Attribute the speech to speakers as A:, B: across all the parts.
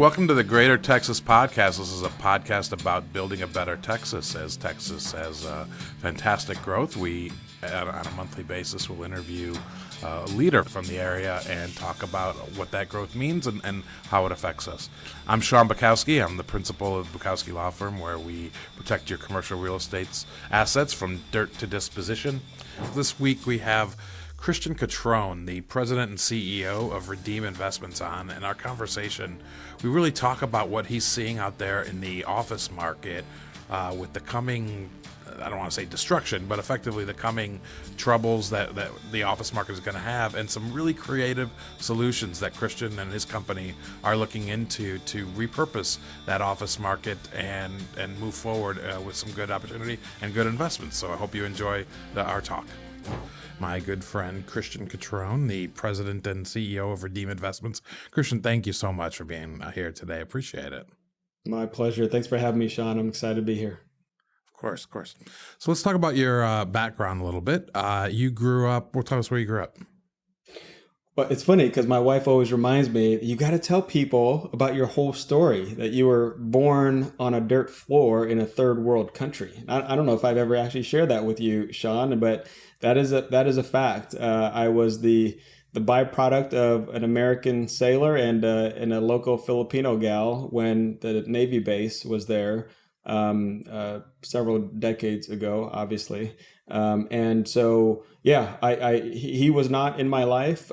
A: welcome to the Greater Texas Podcast. This is a podcast about building a better Texas. As Texas has fantastic growth, we, on a monthly basis, will interview a leader from the area and talk about what that growth means and how it affects us. I'm Sean Bukowski. I'm the principal of Bukowski Law Firm, where we protect your commercial real estate assets from dirt to disposition. This week we have Christian Catron, the president and CEO of Redeem Investments, on. In our conversation, we really talk about what he's seeing out there in the office market with the coming, I don't want to say destruction, but effectively the coming troubles that the office market is going to have, and some really creative solutions that Christian and his company are looking into to repurpose that office market and move forward with some good opportunity and good investments. So I hope you enjoy our talk. My good friend Christian Catron, the president and CEO of Redeem Investments. Christian, thank you so much for being here today. Appreciate it.
B: My pleasure. Thanks for having me, Sean. I'm excited to be here.
A: Of course. So let's talk about your background a little bit. You grew up, well, tell us where you grew up.
B: Well, it's funny because my wife always reminds me, you got to tell people about your whole story, that you were born on a dirt floor in a third world country. I don't know if I've ever actually shared that with you, Sean, but that is a fact. I was the byproduct of an American sailor and a local Filipino gal when the Navy base was there several decades ago, obviously. And so, yeah, he was not in my life.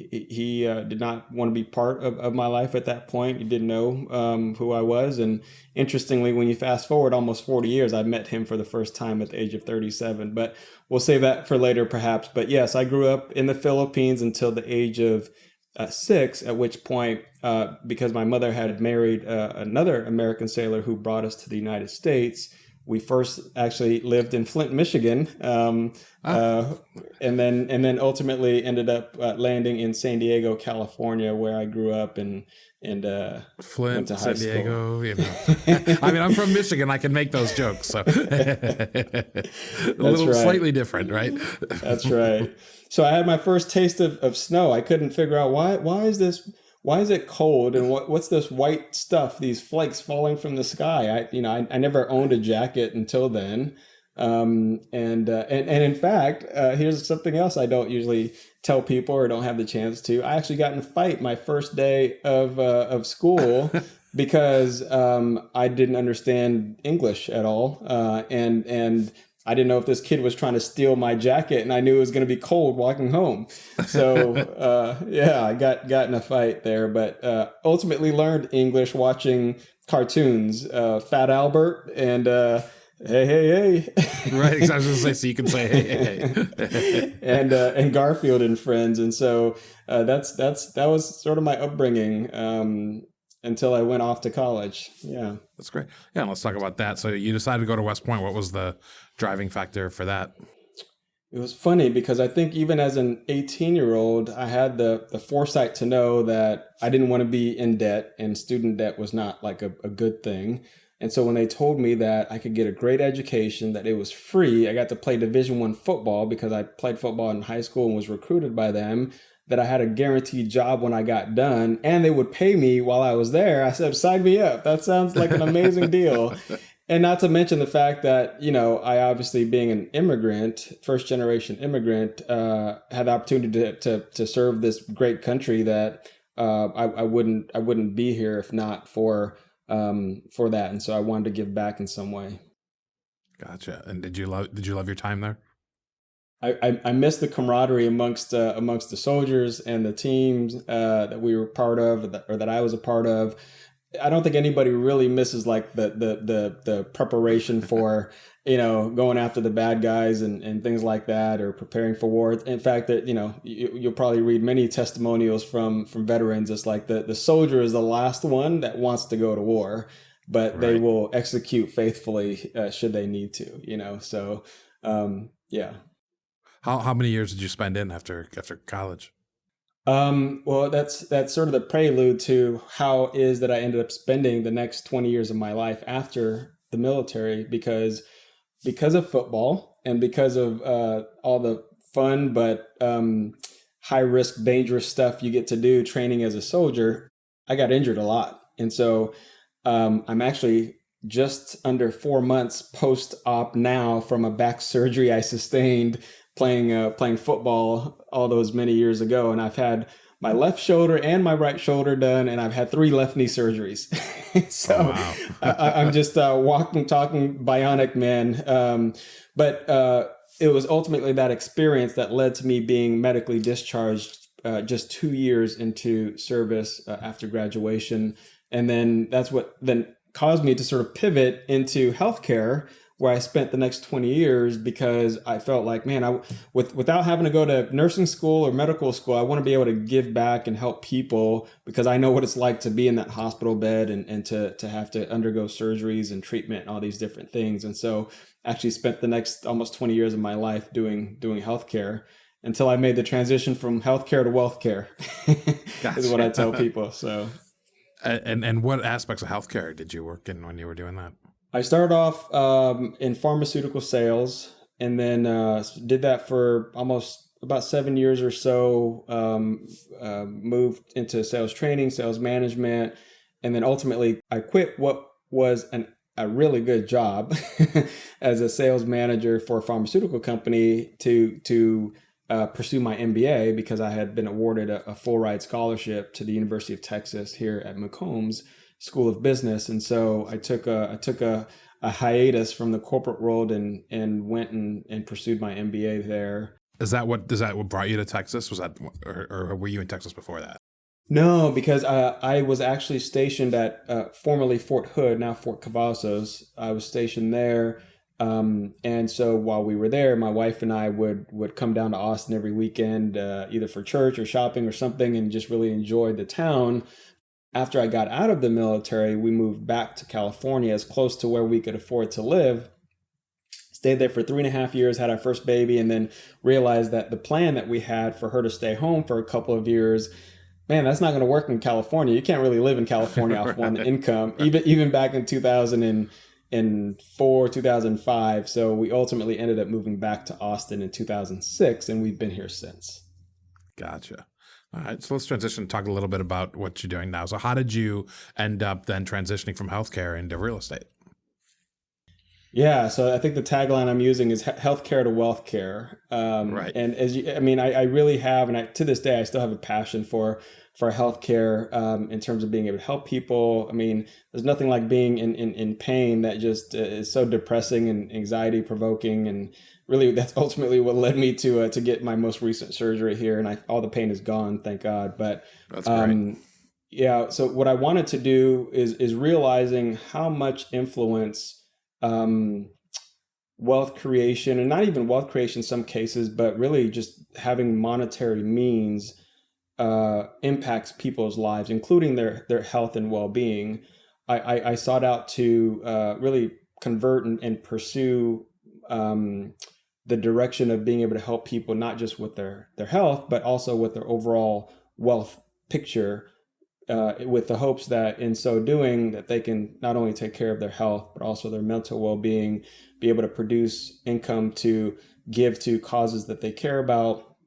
B: He did not want to be part of my life at that point. He didn't know who I was. And interestingly, when you fast forward almost 40 years, I met him for the first time at the age of 37. But we'll save that for later, perhaps. But yes, I grew up in the Philippines until the age of 6, at which point, because my mother had married another American sailor who brought us to the United States, we first actually lived in Flint, Michigan, and then ultimately ended up landing in San Diego, California, where I grew up and
A: Flint,
B: went to high
A: San Diego.
B: school.
A: You know. I mean, I'm from Michigan. I can make those jokes. So a little
B: right.
A: Slightly different, right?
B: That's right. So I had my first taste of snow. I couldn't figure out why is it cold, and what's this white stuff, these flakes falling from the sky? I never owned a jacket until then. And in fact, here's something else I don't usually tell people or don't have the chance to. I actually got in a fight my first day of school because I didn't understand English at all, and I didn't know if this kid was trying to steal my jacket, and I knew it was going to be cold walking home. So, I got in a fight there, but ultimately learned English watching cartoons, Fat Albert and Hey.
A: Right, exactly. I was going to say, so you can say hey.
B: and Garfield and Friends. And so that was sort of my upbringing until I went off to college. Yeah.
A: That's great. Yeah, let's talk about that. So you decided to go to West Point. What was the driving factor for that?
B: It was funny because I think even as an 18-year-old, I had the foresight to know that I didn't want to be in debt, and student debt was not like a good thing. And so when they told me that I could get a great education, that it was free, I got to play Division I football because I played football in high school and was recruited by them, that I had a guaranteed job when I got done, and they would pay me while I was there. I said, sign me up. That sounds like an amazing deal. And not to mention the fact that, I obviously, being an immigrant, first generation immigrant, had the opportunity to serve this great country that I wouldn't be here if not for that. And so I wanted to give back in some way.
A: Gotcha. And did you love your time there?
B: I missed the camaraderie amongst the soldiers and the teams that we were part of, or that I was a part of. I don't think anybody really misses like the preparation for going after the bad guys and things like that, or preparing for war. In fact, that you'll probably read many testimonials from veterans. It's like the soldier is the last one that wants to go to war, but right. They will execute faithfully should they need to. So yeah.
A: How many years did you spend in after college?
B: Well, that's sort of the prelude to how it is that I ended up spending the next 20 years of my life after the military, because of football and because of all the fun but high risk, dangerous stuff you get to do training as a soldier. I got injured a lot. And so I'm actually just under 4 months post-op now from a back surgery I sustained playing football all those many years ago. And I've had my left shoulder and my right shoulder done, and I've had 3 left knee surgeries. So
A: Oh, wow.
B: I'm just walking, talking bionic man. But it was ultimately that experience that led to me being medically discharged just 2 years into service after graduation. And then that's what then caused me to sort of pivot into healthcare, where I spent the next 20 years because I felt like, man, without having to go to nursing school or medical school, I want to be able to give back and help people, because I know what it's like to be in that hospital bed and to have to undergo surgeries and treatment and all these different things. And so I actually spent the next almost 20 years of my life doing healthcare until I made the transition from healthcare to wealth care.
A: Gotcha.
B: Is what I tell people. So.
A: And what aspects of healthcare did you work in when you were doing that?
B: I started off in pharmaceutical sales, and then did that for almost about 7 years or so. Moved into sales training, sales management, and then ultimately I quit what was a really good job as a sales manager for a pharmaceutical company to pursue my MBA, because I had been awarded a full ride scholarship to the University of Texas here at McCombs School of Business. And so I took a hiatus from the corporate world and went and pursued my MBA there.
A: Is that what brought you to Texas? Was that, or were you in Texas before that?
B: No, because I was actually stationed at formerly Fort Hood, now Fort Cavazos. I was stationed there. And so while we were there, my wife and I would come down to Austin every weekend, either for church or shopping or something, and just really enjoyed the town. After I got out of the military, we moved back to California, as close to where we could afford to live. Stayed there for 3.5 years, had our first baby, and then realized that the plan that we had for her to stay home for a couple of years, man, that's not going to work in California. You can't really live in California off one income, even back in 2004, 2005. So we ultimately ended up moving back to Austin in 2006, and we've been here since.
A: Gotcha. All right, so let's transition and talk a little bit about what you're doing now. So how did you end up then transitioning from healthcare into real estate?
B: Yeah, so I think the tagline I'm using is healthcare to wealth care.
A: Right.
B: And I really have, and to this day, I still have a passion for healthcare in terms of being able to help people. I mean, there's nothing like being in pain that just is so depressing and anxiety provoking. And really, that's ultimately what led me to get my most recent surgery here. And all the pain is gone, thank God. But
A: that's great.
B: Yeah, so what I wanted to do is realizing how much influence wealth creation, and not even wealth creation in some cases, but really just having monetary means impacts people's lives, including their health and well-being. I sought out to really convert and pursue the direction of being able to help people, not just with their health, but also with their overall wealth picture, with the hopes that in so doing that they can not only take care of their health, but also their mental well-being, be able to produce income to give to causes that they care about,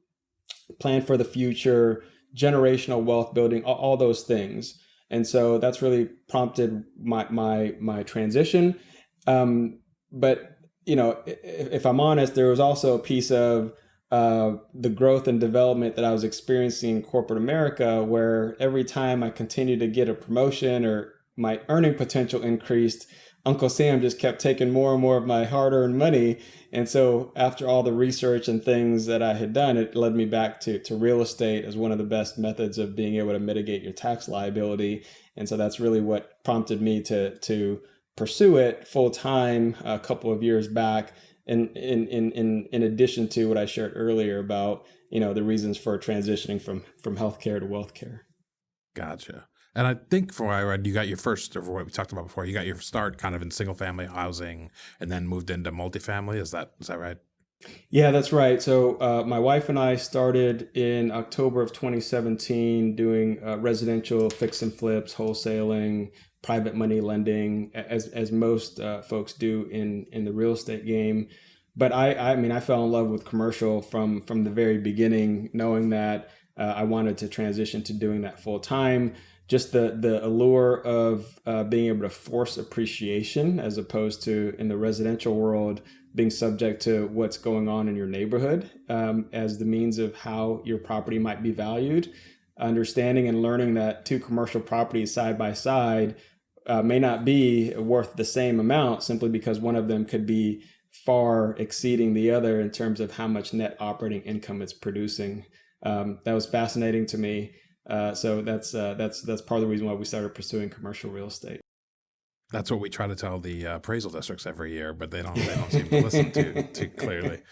B: plan for the future, generational wealth building, all those things. And so that's really prompted my transition. But if I'm honest, there was also a piece of the growth and development that I was experiencing in corporate America, where every time I continued to get a promotion or my earning potential increased, Uncle Sam just kept taking more and more of my hard-earned money. And so after all the research and things that I had done, it led me back to real estate as one of the best methods of being able to mitigate your tax liability. And so that's really what prompted me to pursue it full time a couple of years back. In addition to what I shared earlier about, the reasons for transitioning from healthcare to wealth care.
A: Gotcha. And I think from what I read, you got your first, or what we talked about before, you got your start kind of in single family housing and then moved into multifamily. Is that right?
B: Yeah, that's right. So my wife and I started in October of 2017 doing residential fix and flips, wholesaling, private money lending, as most folks do in the real estate game. But I fell in love with commercial from the very beginning, knowing that I wanted to transition to doing that full time. just the allure of being able to force appreciation as opposed to in the residential world being subject to what's going on in your neighborhood as the means of how your property might be valued. Understanding and learning that two commercial properties side by side may not be worth the same amount simply because one of them could be far exceeding the other in terms of how much net operating income it's producing. That was fascinating to me. So that's part of the reason why we started pursuing commercial real estate.
A: That's what we try to tell the appraisal districts every year, but they don't seem to listen too clearly.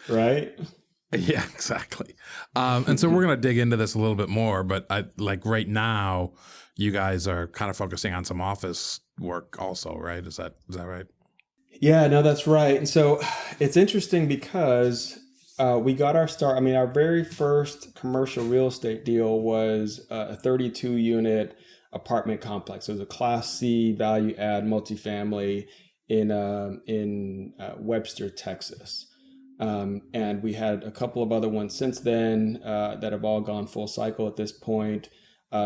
B: Right?
A: Yeah, exactly. And so we're going to dig into this a little bit more, but like right now, you guys are kind of focusing on some office work also, right? Is that right?
B: Yeah, no, that's right. And so it's interesting because we got our start. I mean, our very first commercial real estate deal was a 32 unit apartment complex. It was a Class C value add multifamily in Webster, Texas. And we had a couple of other ones since then that have all gone full cycle at this point.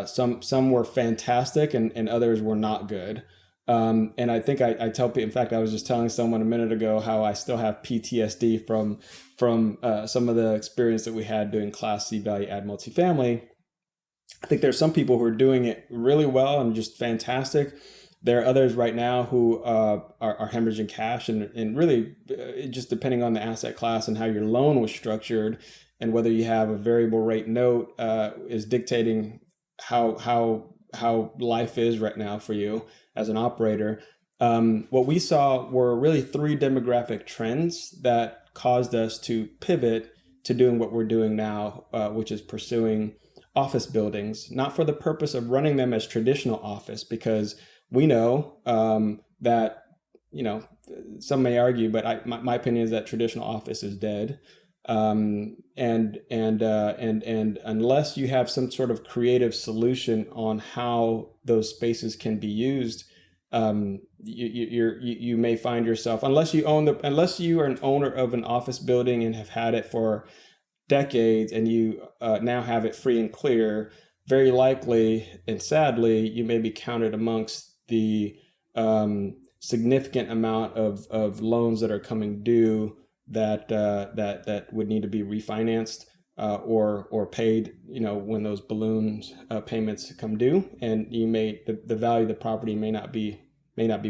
B: Some were fantastic and others were not good. And I think I tell people, in fact, I was just telling someone a minute ago how I still have PTSD from some of the experience that we had doing Class C value add multifamily. I think there's some people who are doing it really well and just fantastic. There are others right now who are hemorrhaging cash and really just depending on the asset class and how your loan was structured and whether you have a variable rate note is dictating how life is right now for you as an operator. What we saw were really three demographic trends that caused us to pivot to doing what we're doing now, which is pursuing office buildings, not for the purpose of running them as traditional office, because we know that, some may argue, but my opinion is that traditional office is dead. And unless you have some sort of creative solution on how those spaces can be used, you may find yourself, unless you are an owner of an office building and have had it for decades and you now have it free and clear, very likely and sadly, you may be counted amongst the significant amount of loans that are coming due that would need to be refinanced or paid, when those balloons payments come due, and the value of the property may not be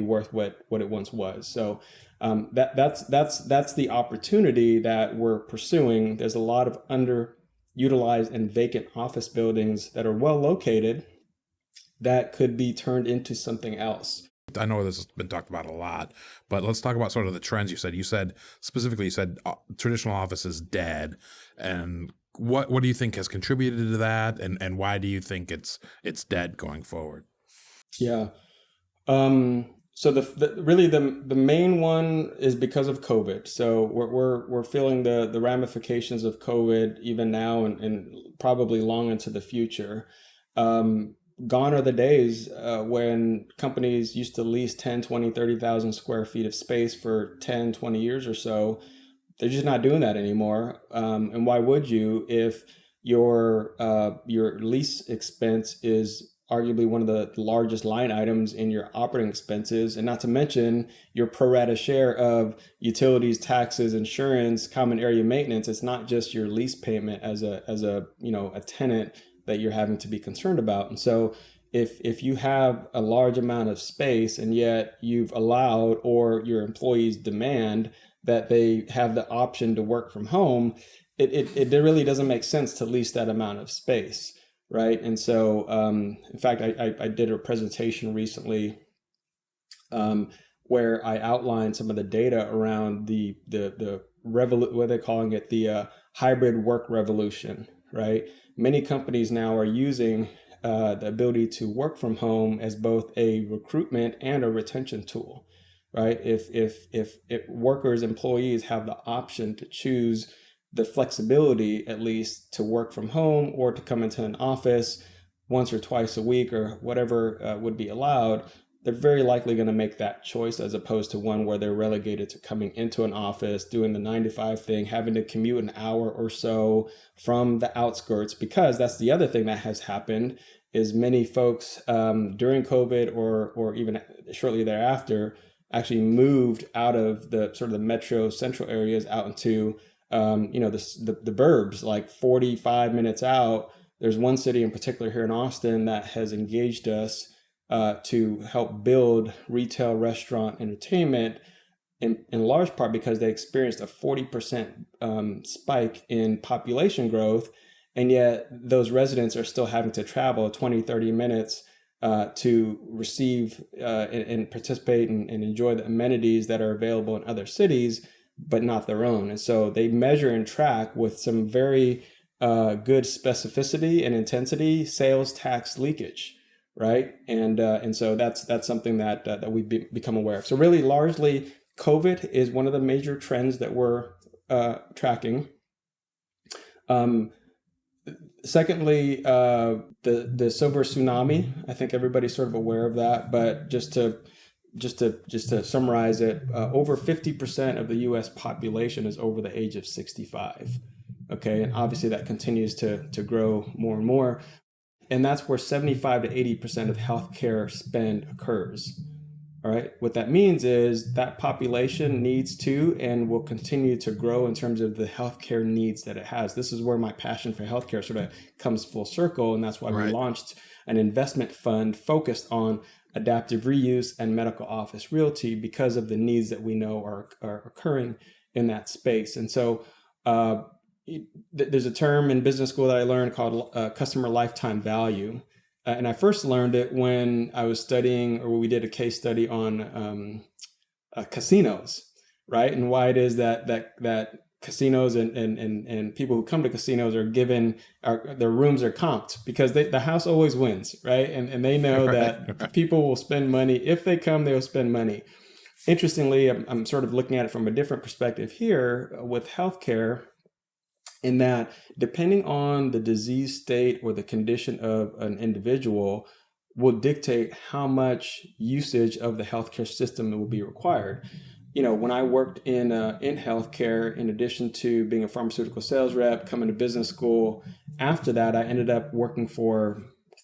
B: worth what it once was. So that's the opportunity that we're pursuing. There's a lot of underutilized and vacant office buildings that are well located that could be turned into something else.
A: I know this has been talked about a lot, but let's talk about sort of the trends you said. You said traditional office is dead, and what do you think has contributed to that, and why do you think it's dead going forward?
B: Yeah. So the main one is because of COVID. So we're feeling the ramifications of COVID even now and probably long into the future. Gone are the days when companies used to lease 10, 20, 30,000 square feet of space for 10, 20 years or so. They're just not doing that anymore. And why would you if your lease expense is arguably one of the largest line items in your operating expenses, and not to mention your pro rata share of utilities, taxes, insurance, common area maintenance. It's not just your lease payment as a tenant that you're having to be concerned about. And so if you have a large amount of space and yet you've allowed or your employees demand that they have the option to work from home, it really doesn't make sense to lease that amount of space. Right. And so, in fact, I did a presentation recently where I outlined some of the data around the what they're calling it, the hybrid work revolution. Right. Many companies now are using the ability to work from home as both a recruitment and a retention tool. Right. If workers, employees have the option to choose the flexibility, at least, to work from home or to come into an office once or twice a week or whatever would be allowed, they're very likely going to make that choice as opposed to one where they're relegated to coming into an office, doing the 9 to 5 thing, having to commute an hour or so from the outskirts, because that's the other thing that has happened is many folks during COVID or even shortly thereafter actually moved out of the sort of the metro central areas out into the burbs, like 45 minutes out. There's one city in particular here in Austin that has engaged us to help build retail, restaurant, entertainment, in large part because they experienced a 40% spike in population growth. And yet those residents are still having to travel 20, 30 minutes to receive and participate and enjoy the amenities that are available in other cities, but not their own. And so they measure and track with some very good specificity and intensity sales tax leakage, right? And so that's something that we've become aware of. So really, largely, COVID is one of the major trends that we're tracking. Secondly, the silver tsunami. I think everybody's sort of aware of that, but just to summarize it, over 50% of the U.S. population is over the age of 65. Okay, and obviously that continues to grow more and more, and that's where 75 to 80% of healthcare spend occurs. All right. What that means is that population needs to and will continue to grow in terms of the healthcare needs that it has. This is where my passion for healthcare sort of comes full circle. And that's why we launched an investment fund focused on adaptive reuse and medical office realty because of the needs that we know are occurring in that space. And so there's a term in business school that I learned called customer lifetime value. And I first learned it when I was studying, or we did a case study on casinos, right? And why it is that casinos and people who come to casinos are given their rooms are comped because the house always wins, right? And they know that people will spend money if they come, they'll spend money. Interestingly, I'm sort of looking at it from a different perspective here with healthcare, in that depending on the disease state or the condition of an individual will dictate how much usage of the healthcare system will be required. When I worked in healthcare, in addition to being a pharmaceutical sales rep, coming to business school, after that, I ended up working for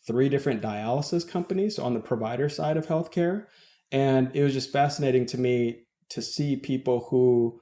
B: 3 different dialysis companies on the provider side of healthcare. And it was just fascinating to me to see people who,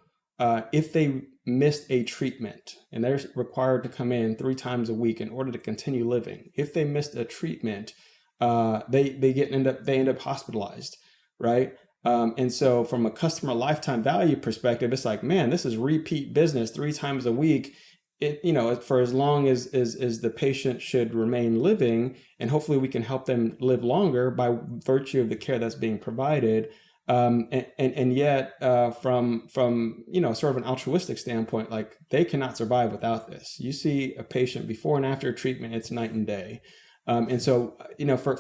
B: if they missed a treatment and they're required to come in 3 times a week in order to continue living, if they missed a treatment, they end up hospitalized, right? And so from a customer lifetime value perspective, it's like, man, this is repeat business 3 times a week. For as long as the patient should remain living, and hopefully we can help them live longer by virtue of the care that's being provided. And yet, from sort of an altruistic standpoint, like they cannot survive without this. You see a patient before and after treatment, it's night and day. And so,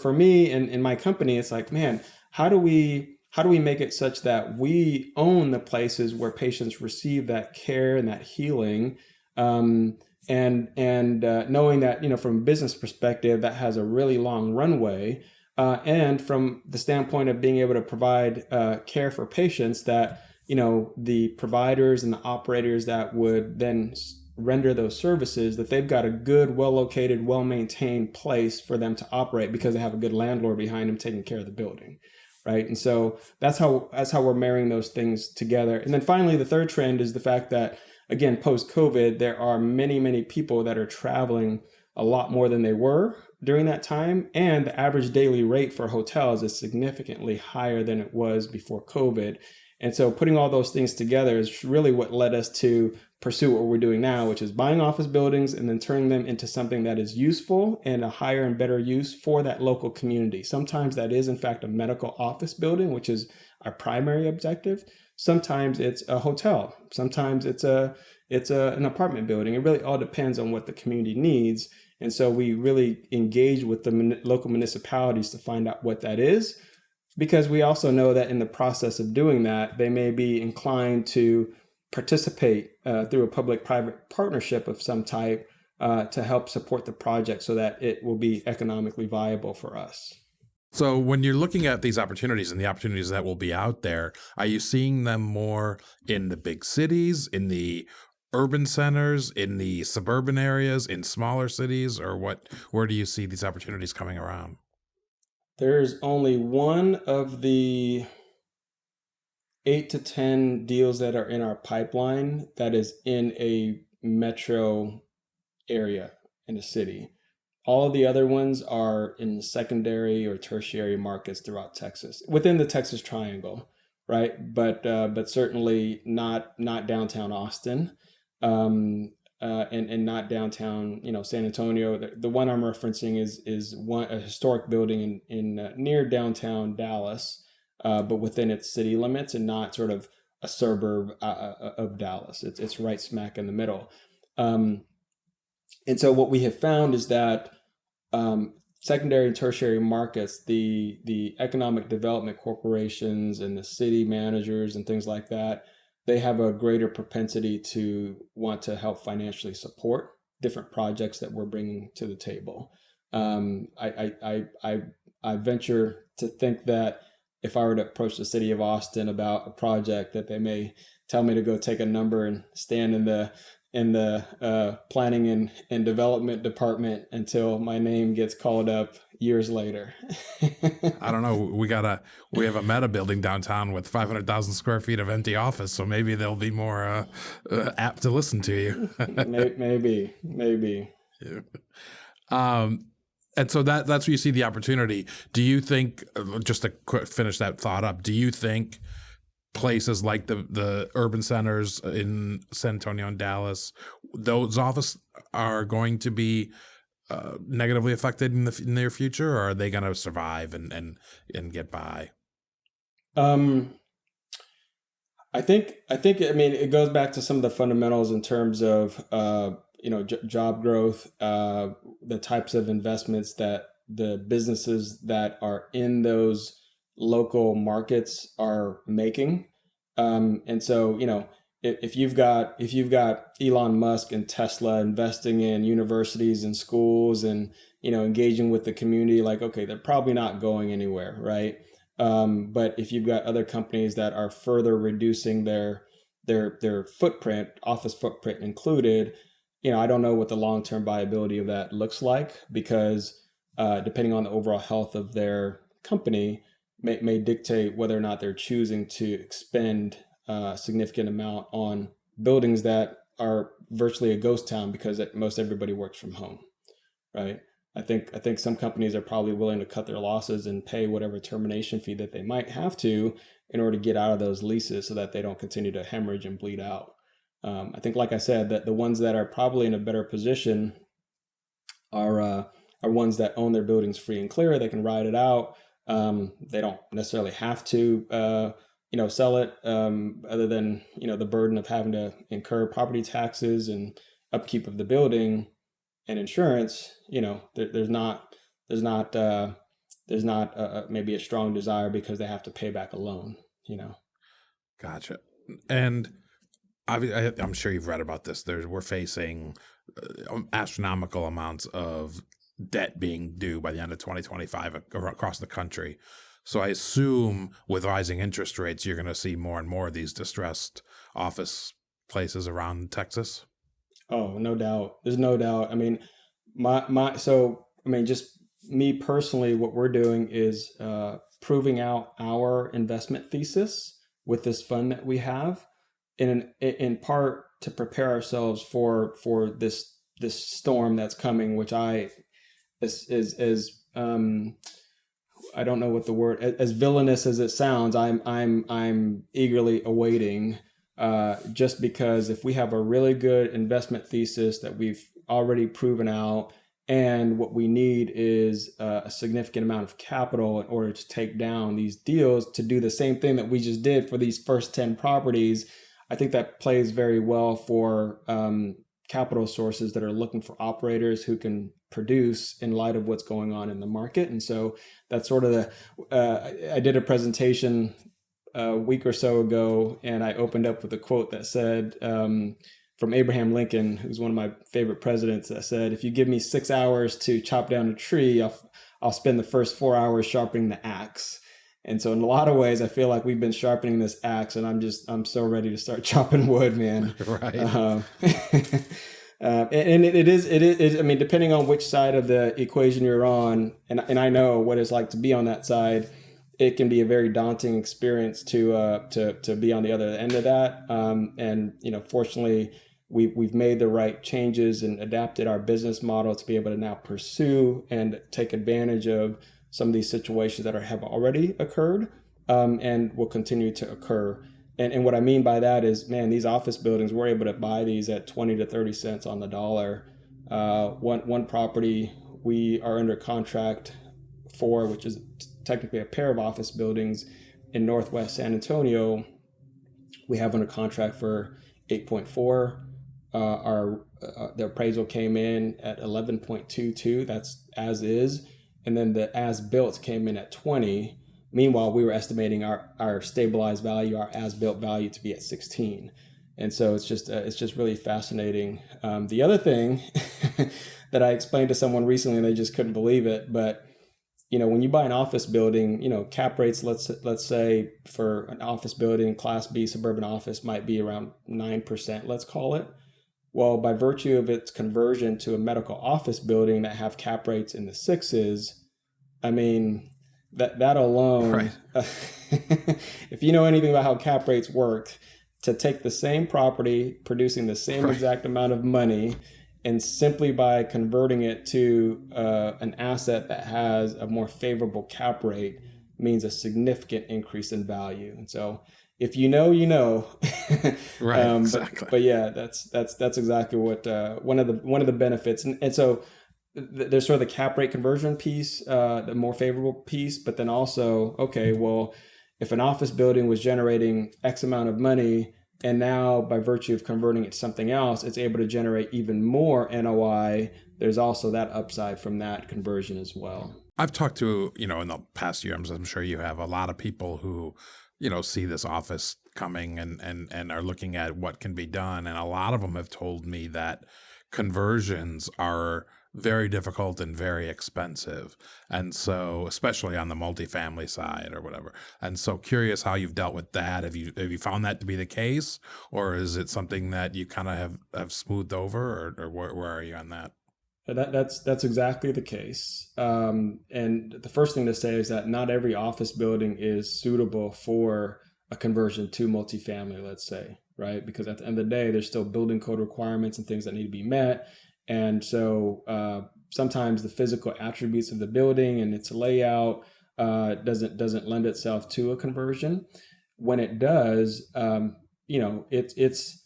B: for me and in my company, it's like, man, how do we make it such that we own the places where patients receive that care and that healing? And knowing that, from a business perspective, that has a really long runway. And from the standpoint of being able to provide care for patients, that the providers and the operators that would then render those services, that they've got a good, well-located, well-maintained place for them to operate because they have a good landlord behind them taking care of the building, right? And so that's how we're marrying those things together. And then finally, the third trend is the fact that, again, post-COVID, there are many, many people that are traveling a lot more than they were during that time. And the average daily rate for hotels is significantly higher than it was before COVID. And so putting all those things together is really what led us to pursue what we're doing now, which is buying office buildings and then turning them into something that is useful and a higher and better use for that local community. Sometimes that is, in fact, a medical office building, which is our primary objective. Sometimes it's a hotel. Sometimes it's an apartment building. It really all depends on what the community needs. And so we really engage with the local municipalities to find out what that is, because we also know that in the process of doing that, they may be inclined to participate through a public-private partnership of some type to help support the project so that it will be economically viable for us.
A: So when you're looking at these opportunities and the opportunities that will be out there, are you seeing them more in the big cities, in the urban centers, in the suburban areas, in smaller cities, or where do you see these opportunities coming around?
B: There's only one of the 8 to 10 deals that are in our pipeline that is in a metro area in a city. All of the other ones are in the secondary or tertiary markets throughout Texas, within the Texas Triangle, right? But certainly not downtown Austin, and not downtown, San Antonio. The one I'm referencing is a historic building in near downtown Dallas, but within its city limits and not sort of a suburb of Dallas. It's right smack in the middle. Um, and so what we have found is that secondary and tertiary markets, the economic development corporations and the city managers and things like that, they have a greater propensity to want to help financially support different projects that we're bringing to the table. I venture to think that if I were to approach the city of Austin about a project, that they may tell me to go take a number and stand in the planning and development department until my name gets called up years later.
A: I don't know. We have a Meta building downtown with 500,000 square feet of empty office, so maybe they'll be more apt to listen to you.
B: Maybe.
A: Yeah. And so that's where you see the opportunity. Do you think, just to finish that thought up, do you think places like the urban centers in San Antonio and Dallas, those offices are going to be negatively affected in the near future, or are they going to survive and get by?
B: I think I mean it goes back to some of the fundamentals in terms of job growth, the types of investments that the businesses that are in those local markets are making. And so, if you've got Elon Musk and Tesla investing in universities and schools and engaging with the community, like, okay, they're probably not going anywhere, right? But if you've got other companies that are further reducing their footprint, office footprint included, I don't know what the long-term viability of that looks like, because depending on the overall health of their company, may dictate whether or not they're choosing to expend a significant amount on buildings that are virtually a ghost town because most everybody works from home, right? I think some companies are probably willing to cut their losses and pay whatever termination fee that they might have to in order to get out of those leases so that they don't continue to hemorrhage and bleed out. I think, like I said, that the ones that are probably in a better position are ones that own their buildings free and clear. They can ride it out. They don't necessarily have to, sell it, other than, the burden of having to incur property taxes and upkeep of the building and insurance. There's not maybe a strong desire because they have to pay back a loan.
A: Gotcha. And I'm sure you've read about this. We're facing astronomical amounts of debt being due by the end of 2025 across the country. So I assume with rising interest rates, you're going to see more and more of these distressed office places around Texas.
B: Oh, no doubt. There's no doubt. I mean, just me personally, what we're doing is proving out our investment thesis with this fund that we have, in part to prepare ourselves for this storm that's coming, which is I don't know what the word, as villainous as it sounds, I'm eagerly awaiting, just because if we have a really good investment thesis that we've already proven out, and what we need is a significant amount of capital in order to take down these deals to do the same thing that we just did for these first 10 properties, I think that plays very well for capital sources that are looking for operators who can produce in light of what's going on in the market. And so that's sort of I did a presentation a week or so ago, and I opened up with a quote that said, from Abraham Lincoln, who's one of my favorite presidents, that said, if you give me 6 hours to chop down a tree, I'll spend the first 4 hours sharpening the axe. And so in a lot of ways, I feel like we've been sharpening this axe, and I'm so ready to start chopping wood, man.
A: Right.
B: And it is, I mean, depending on which side of the equation you're on, and I know what it's like to be on that side, it can be a very daunting experience to be on the other end of that. And fortunately, we've made the right changes and adapted our business model to be able to now pursue and take advantage of some of these situations that have already occurred, and will continue to occur. And what I mean by that is, man, these office buildings, we're able to buy these at 20 to 30 cents on the dollar. One property we are under contract for, which is technically a pair of office buildings in Northwest San Antonio, we have under contract for 8.4. The appraisal came in at 11.22. That's as is. And then the as built came in at 20. Meanwhile, we were estimating our stabilized value, our as built value, to be at 16. And so it's just really fascinating. The other thing that I explained to someone recently, and they just couldn't believe it, but when you buy an office building, cap rates, let's say for an office building, Class B suburban office, might be around 9%, let's call it. Well, by virtue of its conversion to a medical office building that have cap rates in the sixes, I mean, that alone,
A: right.
B: If you know anything about how cap rates work, to take the same property producing the same
A: Right.
B: exact amount of money, and simply by converting it to an asset that has a more favorable cap rate, means a significant increase in value. And so if you know, you know.
A: Right. Exactly.
B: But yeah, that's exactly what one of the benefits. And so there's sort of the cap rate conversion piece, the more favorable piece, but then also, okay, well, if an office building was generating X amount of money, and now by virtue of converting it to something else, it's able to generate even more NOI, there's also that upside from that conversion as well.
A: I've talked to, in the past year, I'm sure you have, a lot of people who, see this office coming and are looking at what can be done. And a lot of them have told me that conversions are very difficult and very expensive. And so, especially on the multifamily side or whatever. And so curious how you've dealt with that. Have you found that to be the case, or is it something that you kind of have smoothed over, or where are you on that?
B: That's exactly the case. And the first thing to say is that not every office building is suitable for a conversion to multifamily, let's say, right? Because at the end of the day, there's still building code requirements and things that need to be met. And so sometimes the physical attributes of the building and its layout doesn't lend itself to a conversion. When it does, it's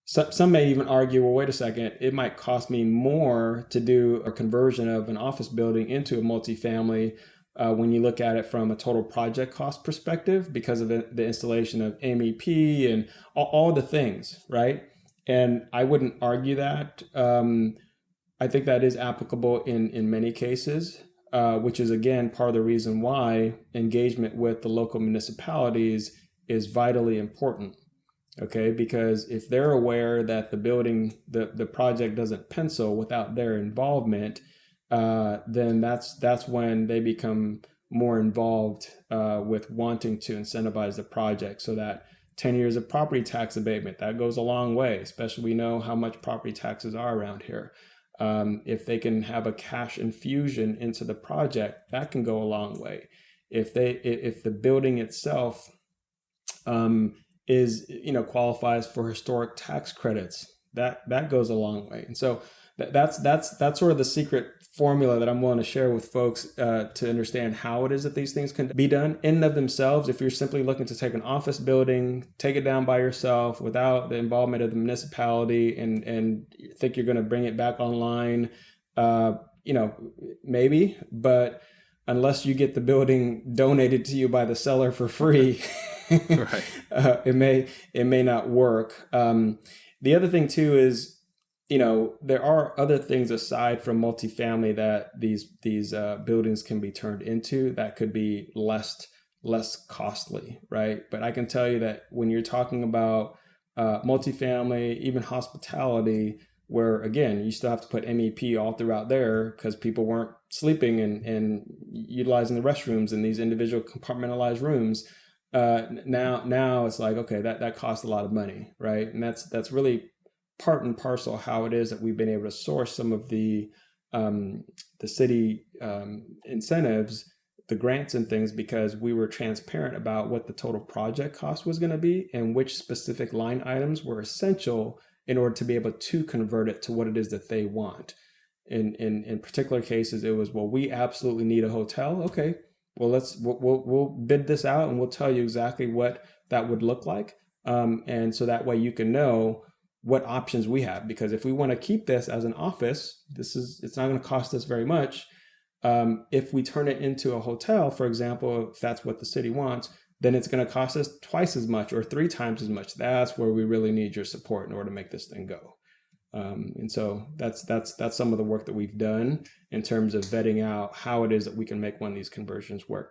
B: some may even argue, well, wait a second, it might cost me more to do a conversion of an office building into a multifamily when you look at it from a total project cost perspective, because of the installation of MEP and all the things, right? And I wouldn't argue that. I think that is applicable in many cases, which is, again, part of the reason why engagement with the local municipalities is vitally important. Okay, because if they're aware that the building, the project doesn't pencil without their involvement, then that's when they become more involved with wanting to incentivize the project. So that 10 years of property tax abatement, that goes a long way, especially we know how much property taxes are around here. If they can have a cash infusion into the project, that can go a long way. If the building itself is qualifies for historic tax credits, that goes a long way. And so that's sort of the secret formula that I'm willing to share with folks to understand how it is that these things can be done in and of themselves. If you're simply looking to take an office building, take it down by yourself without the involvement of the municipality, and think you're going to bring it back online, maybe, but unless you get the building donated to you by the seller for free,
A: Right.
B: It may not work. The other thing too is, there are other things aside from multifamily that these buildings can be turned into that could be less costly, right? But I can tell you that when you're talking about multifamily, even hospitality, where again, you still have to put MEP all throughout there because people weren't sleeping and utilizing the restrooms in these individual compartmentalized rooms. Now it's like, okay, that costs a lot of money, right? And that's really part and parcel how it is that we've been able to source some of the city incentives, the grants and things, because we were transparent about what the total project cost was going to be and which specific line items were essential in order to be able to convert it to what it is that they want. In particular cases, it was, well, we absolutely need a hotel. Okay, well, we'll bid this out and we'll tell you exactly what that would look like. And so that way you can know what options we have, because if we want to keep this as an office, it's not going to cost us very much. If we turn it into a hotel, for example, if that's what the city wants, then it's going to cost us twice as much or 3 times as much. That's where we really need your support in order to make this thing go. And so that's some of the work that we've done in terms of vetting out how it is that we can make one of these conversions work.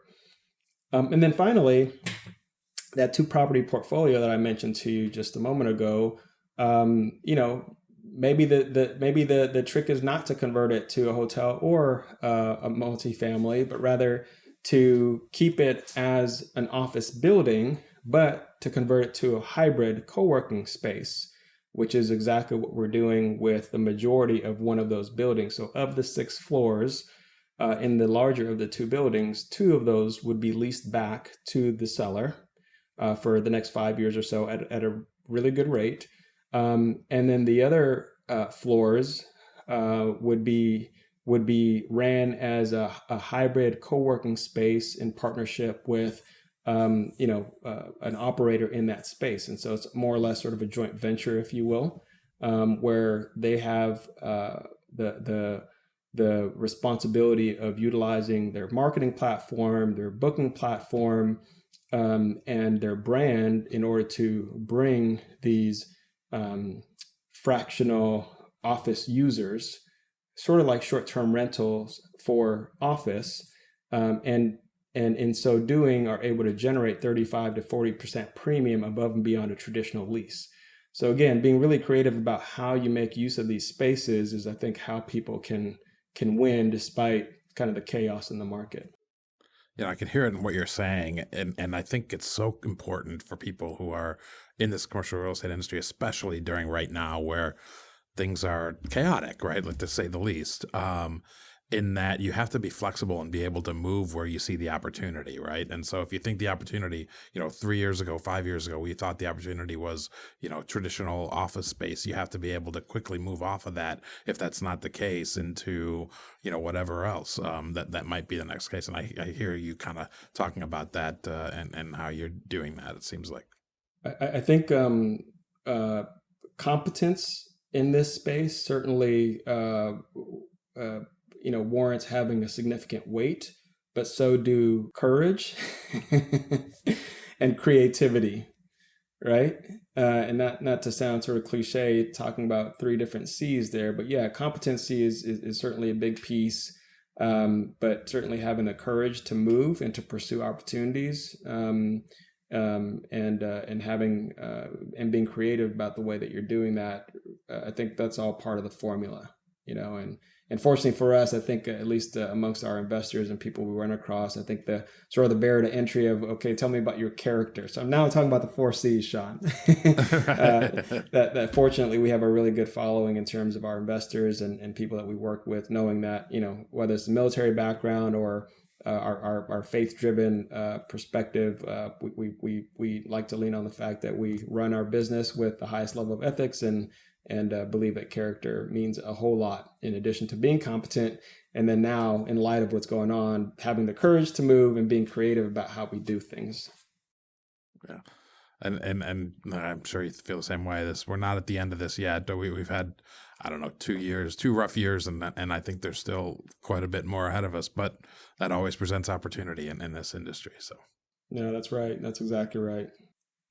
B: And then finally, that 2-property portfolio that I mentioned to you just a moment ago, maybe the trick is not to convert it to a hotel or a multifamily, but rather to keep it as an office building, but to convert it to a hybrid co-working space, which is exactly what we're doing with the majority of one of those buildings. So of the 6 floors in the larger of the 2 buildings, 2 of those would be leased back to the seller for the next 5 years or so at a really good rate. And then the other floors would be ran as a hybrid co-working space in partnership with an operator in that space. And so it's more or less sort of a joint venture, if you will, where they have the responsibility of utilizing their marketing platform, their booking platform, and their brand in order to bring these fractional office users, sort of like short-term rentals for office, and in so doing are able to generate 35 to 40% premium above and beyond a traditional lease. So again, being really creative about how you make use of these spaces is, I think, how people can win despite kind of the chaos in the market.
A: I can hear it in what you're saying. And I think it's so important for people who are in this commercial real estate industry, especially during right now where things are chaotic, right? Like, to say the least, in that you have to be flexible and be able to move where you see the opportunity, right? And so if you think the opportunity, 3 years ago, 5 years ago, we thought the opportunity was, traditional office space, you have to be able to quickly move off of that if that's not the case into, whatever else that might be the next case. And I hear you kind of talking about that and how you're doing that, it seems like.
B: I think competence in this space certainly warrants having a significant weight, but so do courage and creativity, right? And not to sound sort of cliche, talking about 3 different C's there, but yeah, competency is certainly a big piece, but certainly having the courage to move and to pursue opportunities, and having and being creative about the way that you're doing that. I think that's all part of the formula, and fortunately for us, I think at least amongst our investors and people we run across, I think the sort of the barrier to entry of, okay, tell me about your character. So now I'm talking about the 4 C's, Sean. That fortunately we have a really good following in terms of our investors and people that we work with, knowing that, whether it's the military background or our faith-driven perspective, we like to lean on the fact that we run our business with the highest level of ethics and believe that character means a whole lot in addition to being competent. And then now, in light of what's going on, having the courage to move and being creative about how we do things.
A: Yeah. And I'm sure you feel the same way. We're not at the end of this yet. We've had, 2 rough years, and I think there's still quite a bit more ahead of us, but that always presents opportunity in this industry. So.
B: No, that's right. That's exactly right.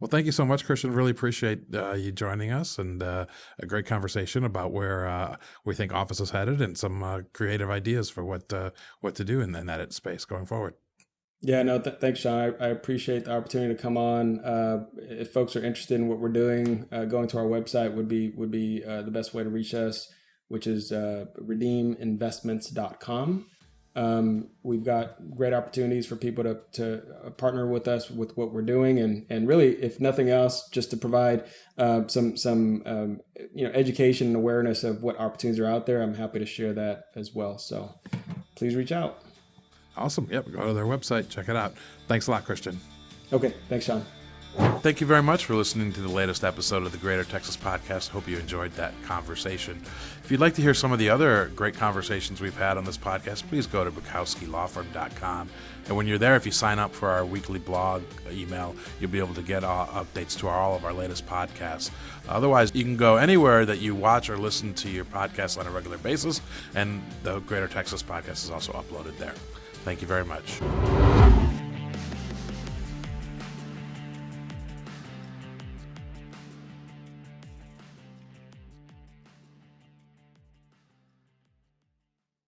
A: Well, thank you so much, Christian. Really appreciate you joining us, and a great conversation about where we think office is headed and some creative ideas for what to do in that space going forward.
B: Yeah, no, thanks, Sean. I appreciate the opportunity to come on. If folks are interested in what we're doing, going to our website would be the best way to reach us, which is redeeminvestments.com. We've got great opportunities for people to partner with us with what we're doing, and really, if nothing else, just to provide some education and awareness of what opportunities are out there. I'm happy to share that as well. So please reach out.
A: Awesome. Yep. Go to their website. Check it out. Thanks a lot, Christian.
B: Okay. Thanks, Sean.
A: Thank you very much for listening to the latest episode of the Greater Texas Podcast. Hope you enjoyed that conversation. If you'd like to hear some of the other great conversations we've had on this podcast, please go to bukowskilawfirm.com. And when you're there, if you sign up for our weekly blog email, you'll be able to get updates to all of our latest podcasts. Otherwise, you can go anywhere that you watch or listen to your podcasts on a regular basis, and the Greater Texas Podcast is also uploaded there. Thank you very much.